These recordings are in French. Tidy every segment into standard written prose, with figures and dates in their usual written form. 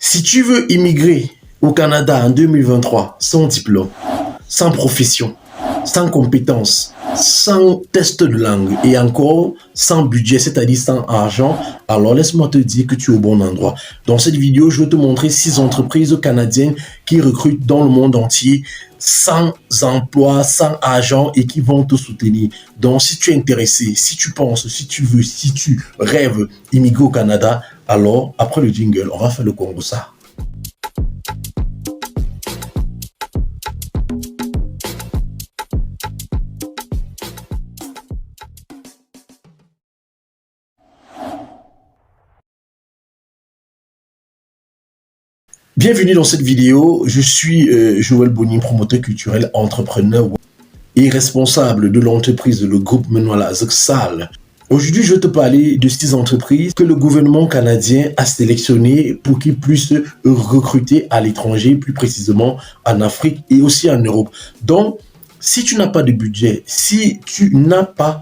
Si tu veux immigrer au Canada en 2023 sans diplôme, sans profession, sans compétences, sans test de langue et encore sans budget, c'est-à-dire sans argent, alors laisse-moi te dire que tu es au bon endroit. Dans cette vidéo, je vais te montrer 6 entreprises canadiennes qui recrutent dans le monde entier sans emploi, sans argent et qui vont te soutenir. Donc, si tu es intéressé, si tu penses, si tu veux, si tu rêves immigrer au Canada, alors après le jingle, on va faire le Congo ça. Bienvenue dans cette vidéo, je suis Joël Bonny, promoteur culturel, entrepreneur et responsable de l'entreprise Le Groupe Menoila Zexal. Aujourd'hui, je vais te parler de 6 entreprises que le gouvernement canadien a sélectionnées pour qu'ils puissent recruter à l'étranger, plus précisément en Afrique et aussi en Europe. Donc, si tu n'as pas de budget, si tu n'as pas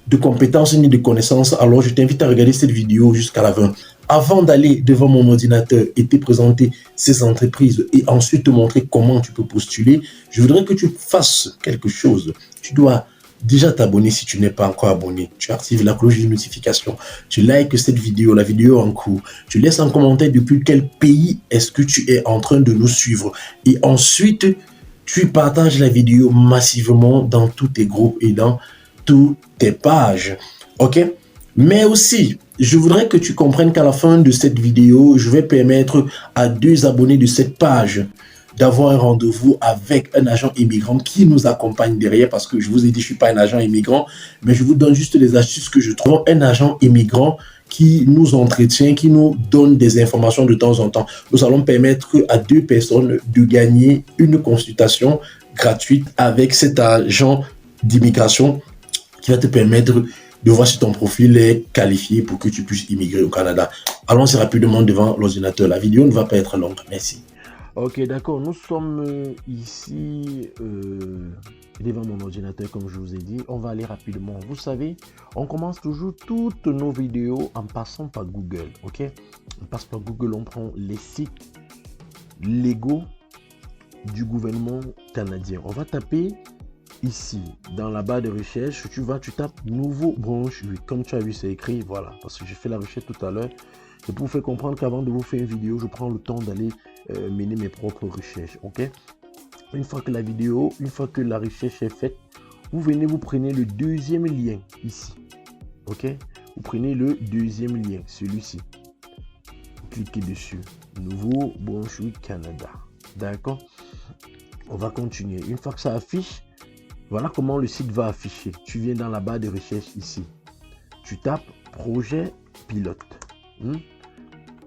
de compétences ni de connaissances, alors je t'invite à regarder cette vidéo jusqu'à la fin. Avant d'aller devant mon ordinateur et te présenter ces entreprises et ensuite te montrer comment tu peux postuler, je voudrais que tu fasses quelque chose. Tu dois déjà t'abonner si tu n'es pas encore abonné. Tu actives la cloche de notification. Tu likes cette vidéo, la vidéo en cours. Tu laisses un commentaire depuis quel pays est-ce que tu es en train de nous suivre. Et ensuite, tu partages la vidéo massivement dans tous tes groupes et dans toutes tes pages. OK? Mais aussi, je voudrais que tu comprennes qu'à la fin de cette vidéo, je vais permettre à 2 abonnés de cette page d'avoir un rendez-vous avec un agent immigrant qui nous accompagne derrière, parce que je vous ai dit, je ne suis pas un agent immigrant, mais je vous donne juste les astuces que je trouve. Un agent immigrant qui nous entretient, qui nous donne des informations de temps en temps. Nous allons permettre à 2 personnes de gagner une consultation gratuite avec cet agent d'immigration qui va te permettre de voir si ton profil est qualifié pour que tu puisses immigrer au Canada. Allons-y rapidement devant l'ordinateur. La vidéo ne va pas être longue. Merci. Ok, d'accord. Nous sommes ici devant mon ordinateur, comme je vous ai dit. On va aller rapidement. Vous savez, on commence toujours toutes nos vidéos en passant par Google. Ok, on passe par Google, on prend les sites légaux du gouvernement canadien. On va taper ici, dans la barre de recherche, tu tapes nouveau branche 8. Comme tu as vu, c'est écrit, voilà, parce que j'ai fait la recherche tout à l'heure. Et pour vous faire comprendre qu'avant de vous faire une vidéo, je prends le temps d'aller mener mes propres recherches, ok? Une fois que la recherche est faite, vous prenez le deuxième lien ici, ok? Vous prenez le deuxième lien, celui-ci. Cliquez dessus, nouveau branche 8 Canada, d'accord? On va continuer. Une fois que ça affiche, voilà comment le site va afficher. Tu viens dans la barre de recherche ici. Tu tapes projet pilote.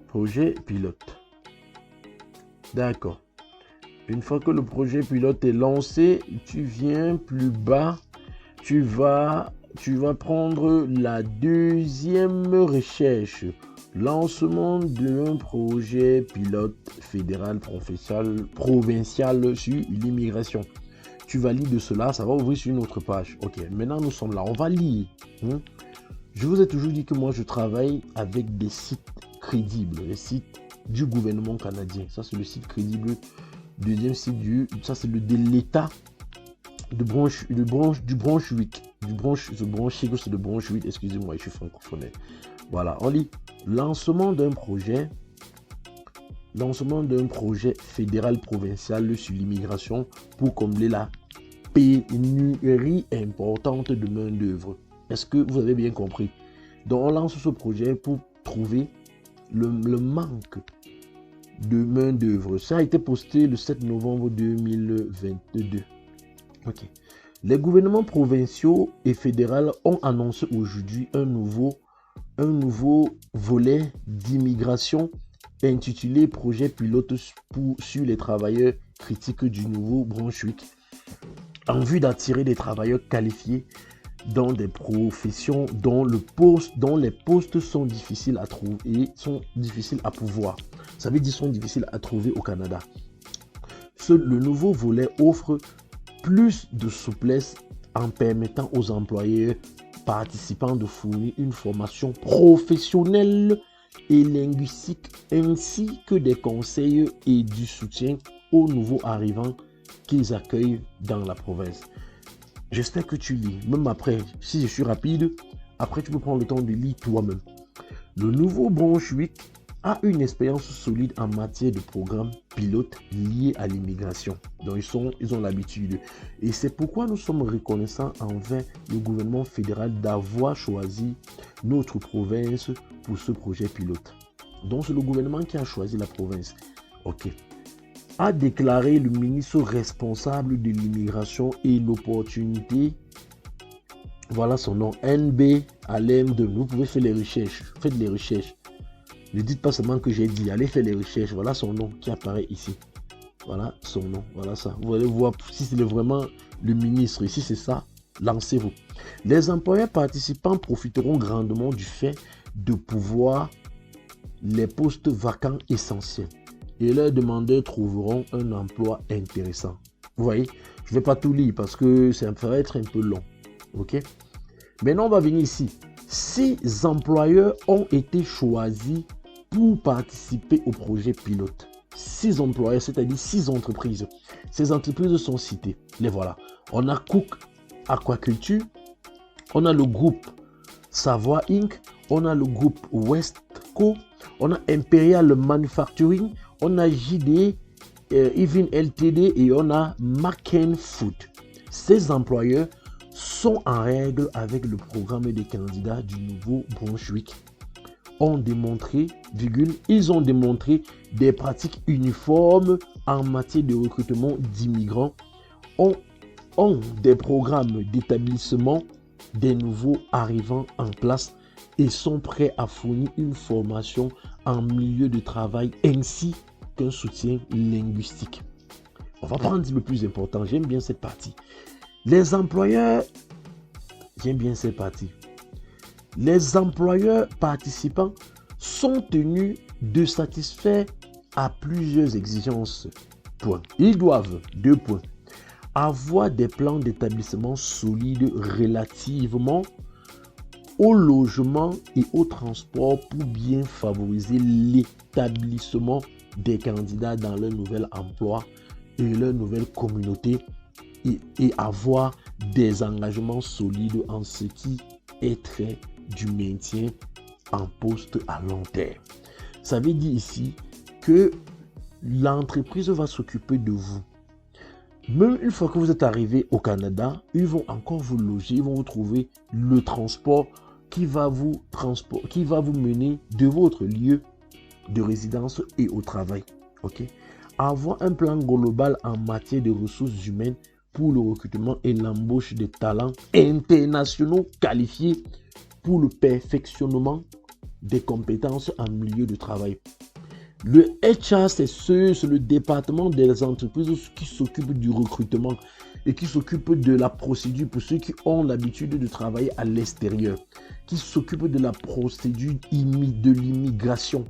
Projet pilote. D'accord. Une fois que le projet pilote est lancé, tu viens plus bas. Tu vas prendre la deuxième recherche. Lancement d'un projet pilote fédéral provincial sur l'immigration. Tu vas lire de cela, ça va ouvrir sur une autre page. Ok, maintenant nous sommes là, on va lire. Je vous ai toujours dit que moi je travaille avec des sites crédibles, les sites du gouvernement canadien. Ça c'est le site crédible. Deuxième site ça c'est le de l'État du branche 8. C'est de branche 8, excusez-moi, je suis francophone. Voilà, on lit lancement d'un projet fédéral provincial sur l'immigration pour combler la pénurie importante de main-d'œuvre. Est-ce que vous avez bien compris? Donc, on lance ce projet pour trouver le manque de main-d'œuvre. Ça a été posté le 7 novembre 2022. Ok. Les gouvernements provinciaux et fédéraux ont annoncé aujourd'hui un nouveau volet d'immigration intitulé Projet pilote sur les travailleurs critiques du nouveau branche 8 en vue d'attirer des travailleurs qualifiés dans des professions dont les postes sont difficiles à trouver et sont difficiles à pourvoir. Ça veut dire sont difficiles à trouver au Canada. Le nouveau volet offre plus de souplesse en permettant aux employeurs participants de fournir une formation professionnelle et linguistique, ainsi que des conseils et du soutien aux nouveaux arrivants qu'ils accueillent dans la province. J'espère que tu lis. Même après, si je suis rapide, après tu peux prendre le temps de lire toi-même. Le nouveau Brunswick a une expérience solide en matière de programmes pilotes liés à l'immigration. Donc ils ont l'habitude. Et c'est pourquoi nous sommes reconnaissants envers le gouvernement fédéral d'avoir choisi notre province pour ce projet pilote. Donc c'est le gouvernement qui a choisi la province. Ok. A déclaré le ministre responsable de l'immigration et l'opportunité. Voilà son nom, NB Alem2. Vous pouvez faire les recherches. Faites les recherches. Ne dites pas seulement que j'ai dit. Allez faire les recherches. Voilà son nom qui apparaît ici. Voilà son nom. Voilà ça. Vous allez voir si c'est vraiment le ministre. Ici, c'est ça. Lancez-vous. Les employeurs participants profiteront grandement du fait de pouvoir les postes vacants essentiels. Et leurs demandeurs trouveront un emploi intéressant. Vous voyez, je ne vais pas tout lire parce que ça va être un peu long. Ok? Maintenant, on va venir ici. 6 employeurs ont été choisis pour participer au projet pilote. 6 employeurs, c'est-à-dire 6 entreprises. Ces entreprises sont citées. Les voilà. On a Cook Aquaculture, on a le groupe Savoie Inc., on a le groupe Westco, on a Imperial Manufacturing, on a JD, Even LTD et on a McCain Food. Ces employeurs sont en règle avec le programme des candidats du nouveau Brunswick. Ils ont démontré des pratiques uniformes en matière de recrutement d'immigrants, ont des programmes d'établissement des nouveaux arrivants en place et sont prêts à fournir une formation en milieu de travail ainsi qu'un soutien linguistique. On va prendre un petit peu plus important. J'aime bien cette partie. Les employeurs participants sont tenus de satisfaire à plusieurs exigences. Point. Ils doivent, 2 points, avoir des plans d'établissement solides relativement au logement et au transport pour bien favoriser l'établissement des candidats dans leur nouvel emploi et leur nouvelle communauté et avoir des engagements solides en ce qui est trait du maintien en poste à long terme. Ça veut dire ici que l'entreprise va s'occuper de vous. Même une fois que vous êtes arrivé au Canada, ils vont encore vous loger, ils vont vous trouver le transport qui va vous mener de votre lieu de résidence et au travail. Okay? Avoir un plan global en matière de ressources humaines pour le recrutement et l'embauche de talents internationaux qualifiés pour le perfectionnement des compétences en milieu de travail. Le HR, c'est le département des entreprises qui s'occupe du recrutement et qui s'occupe de la procédure pour ceux qui ont l'habitude de travailler à l'extérieur, qui s'occupe de la procédure de l'immigration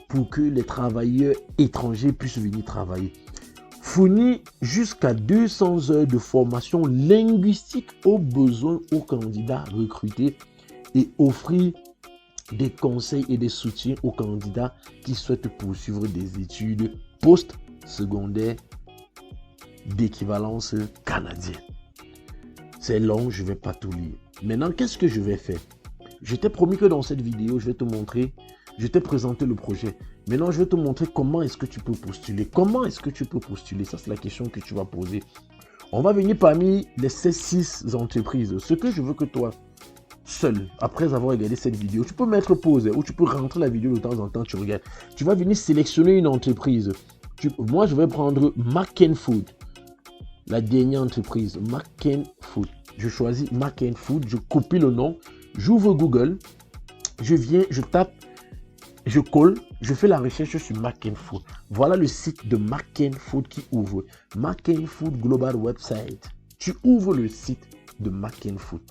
pour que les travailleurs étrangers puissent venir travailler. Fournit jusqu'à 200 heures de formation linguistique aux besoins aux candidats recrutés et offrir des conseils et des soutiens aux candidats qui souhaitent poursuivre des études post-secondaires d'équivalence canadienne. C'est long, je ne vais pas tout lire. Maintenant, qu'est-ce que je vais faire? Je t'ai promis que dans cette vidéo, je vais te montrer, je t'ai présenté le projet. Maintenant, je vais te montrer comment est-ce que tu peux postuler. Comment est-ce que tu peux postuler? Ça, c'est la question que tu vas poser. On va venir parmi ces 6 entreprises. Ce que je veux que toi, seul, après avoir regardé cette vidéo, tu peux mettre pause ou tu peux rentrer la vidéo de temps en temps, tu regardes. Tu vas venir sélectionner une entreprise. Moi, je vais prendre McCain Food. La dernière entreprise, McCain Food. Je choisis McCain Food, je copie le nom, j'ouvre Google, je viens, je tape, je colle, je fais la recherche sur McCain Food. Voilà le site de McCain Food qui ouvre. McCain Food Global Website. Tu ouvres le site de McCain Food.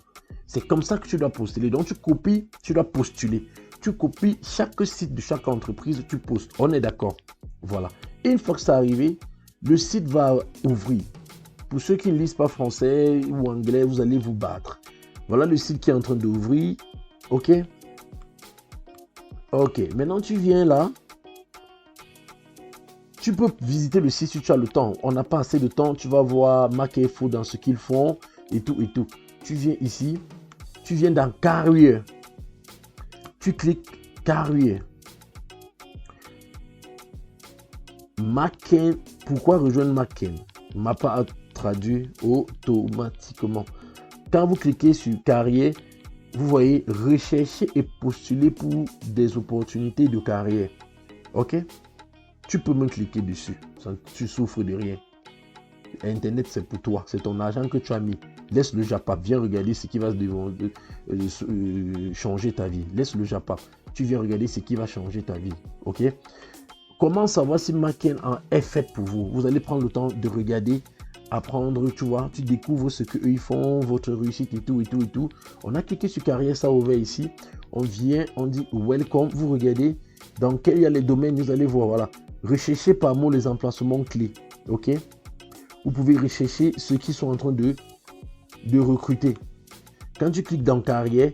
C'est comme ça que tu dois postuler. Donc tu copies, tu dois postuler. Tu copies chaque site de chaque entreprise, tu postes. On est d'accord. Voilà. Et une fois que c'est arrivé, le site va ouvrir. Pour ceux qui ne lisent pas français ou anglais, vous allez vous battre. Voilà le site qui est en train d'ouvrir. OK? Ok, maintenant tu viens là. Tu peux visiter le site si tu as le temps. On n'a pas assez de temps. Tu vas voir Makefo dans ce qu'ils font et tout et tout. Tu viens ici. Tu viens dans Carrière. Tu cliques Carrière. Maken. Pourquoi rejoindre Maken? Mappa a traduit automatiquement. Quand vous cliquez sur carrière, vous voyez rechercher et postuler pour des opportunités de carrière. Ok? Tu peux même cliquer dessus. Tu souffres de rien. Internet, c'est pour toi. C'est ton argent que tu as mis. Laisse le Japa. Viens regarder ce qui va changer ta vie. Laisse le Japa. Tu viens regarder ce qui va changer ta vie. Ok? Comment savoir si Maken est fait pour vous? Vous allez prendre le temps de regarder, apprendre, tu vois. Tu découvres ce qu'eux ils font, votre réussite et tout et tout et tout. On a cliqué sur carrière, ça ouvert ici. On vient, on dit welcome. Vous regardez dans quel il y a les domaines. Vous allez voir, voilà. Recherchez par mot les emplacements clés. Ok? Vous pouvez rechercher ceux qui sont en train de recruter. Quand tu cliques dans carrière,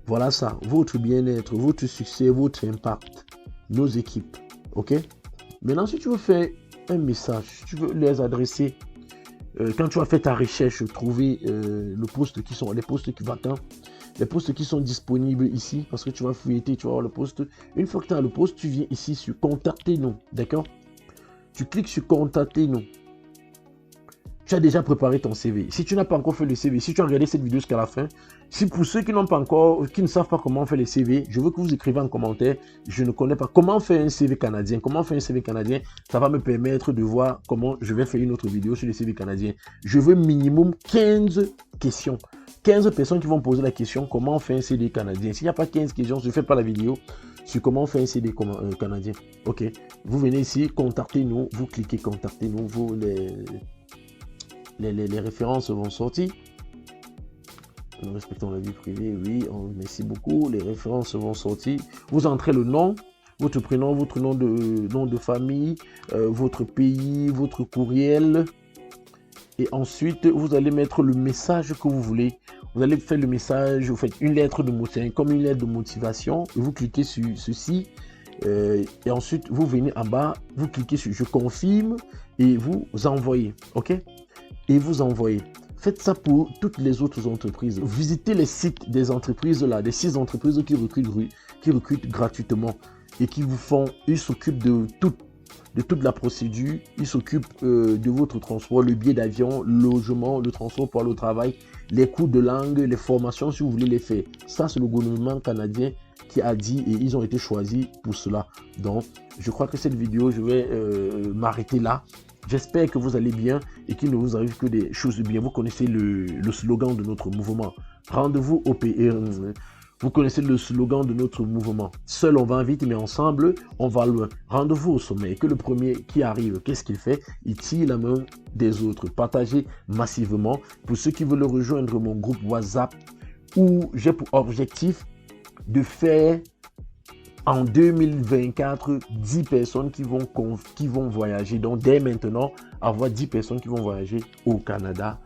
voilà ça. Votre bien-être, votre succès, votre impact, nos équipes. Ok? Maintenant, si tu veux faire un message, si tu veux les adresser, quand tu as fait ta recherche, trouver les postes qui sont vacants, les postes qui sont disponibles ici, parce que tu vas fouilleter, tu vas voir le poste. Une fois que tu as le poste, tu viens ici sur contactez-nous, d'accord? Tu cliques sur contactez-nous. Tu as déjà préparé ton CV. Si tu n'as pas encore fait le CV, si tu as regardé cette vidéo jusqu'à la fin, si pour ceux qui n'ont pas encore, qui ne savent pas comment faire les CV, je veux que vous écrivez en commentaire, je ne connais pas comment faire un CV canadien. Comment faire un CV canadien, ça va me permettre de voir comment je vais faire une autre vidéo sur les CV canadiens. Je veux minimum 15 questions. 15 personnes qui vont poser la question comment on fait un CD canadien. S'il n'y a pas 15 questions, je ne fais pas la vidéo sur comment on fait un CD canadien. Ok, vous venez ici, contactez-nous, vous cliquez contactez-nous, vous les références vont sortir. Nous respectons la vie privée, oui, merci beaucoup. Les références vont sortir. Vous entrez le nom, votre prénom, votre nom de famille, votre pays, votre courriel. Et ensuite, vous allez mettre le message que vous voulez. Vous allez faire le message, vous faites une lettre de motivation, comme une lettre de motivation. Et vous cliquez sur ceci. Et ensuite, vous venez en bas, vous cliquez sur je confirme et vous envoyez. OK? Et vous envoyez. Faites ça pour toutes les autres entreprises. Visitez les sites des entreprises là, des 6 entreprises qui recrutent gratuitement et qui vous font, ils s'occupent de toute la procédure, ils s'occupent de votre transport, le billet d'avion, le logement, le transport pour aller au travail, les cours de langue, les formations si vous voulez les faire. Ça, c'est le gouvernement canadien qui a dit et ils ont été choisis pour cela. Donc, je crois que cette vidéo, je vais m'arrêter là. J'espère que vous allez bien et qu'il ne vous arrive que des choses de bien. Vous connaissez le slogan de notre mouvement. Rendez-vous au pays. Vous connaissez le slogan de notre mouvement. Seul on va vite, mais ensemble on va loin. Rendez-vous au sommet. Que le premier qui arrive, qu'est-ce qu'il fait? Il tire la main des autres. Partagez massivement. Pour ceux qui veulent rejoindre mon groupe WhatsApp, où j'ai pour objectif de faire en 2024 10 personnes qui vont voyager. Donc dès maintenant, avoir 10 personnes qui vont voyager au Canada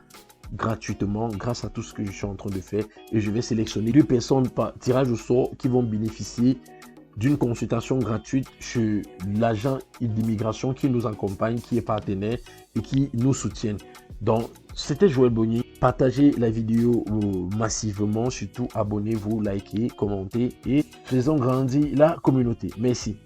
gratuitement grâce à tout ce que je suis en train de faire. Et je vais sélectionner 2 personnes par tirage au sort qui vont bénéficier d'une consultation gratuite chez l'agent d'immigration qui nous accompagne, qui est partenaire et qui nous soutient. Donc, c'était Joël Bonnier. Partagez la vidéo massivement, surtout abonnez-vous, likez, commentez et faisons grandir la communauté. Merci.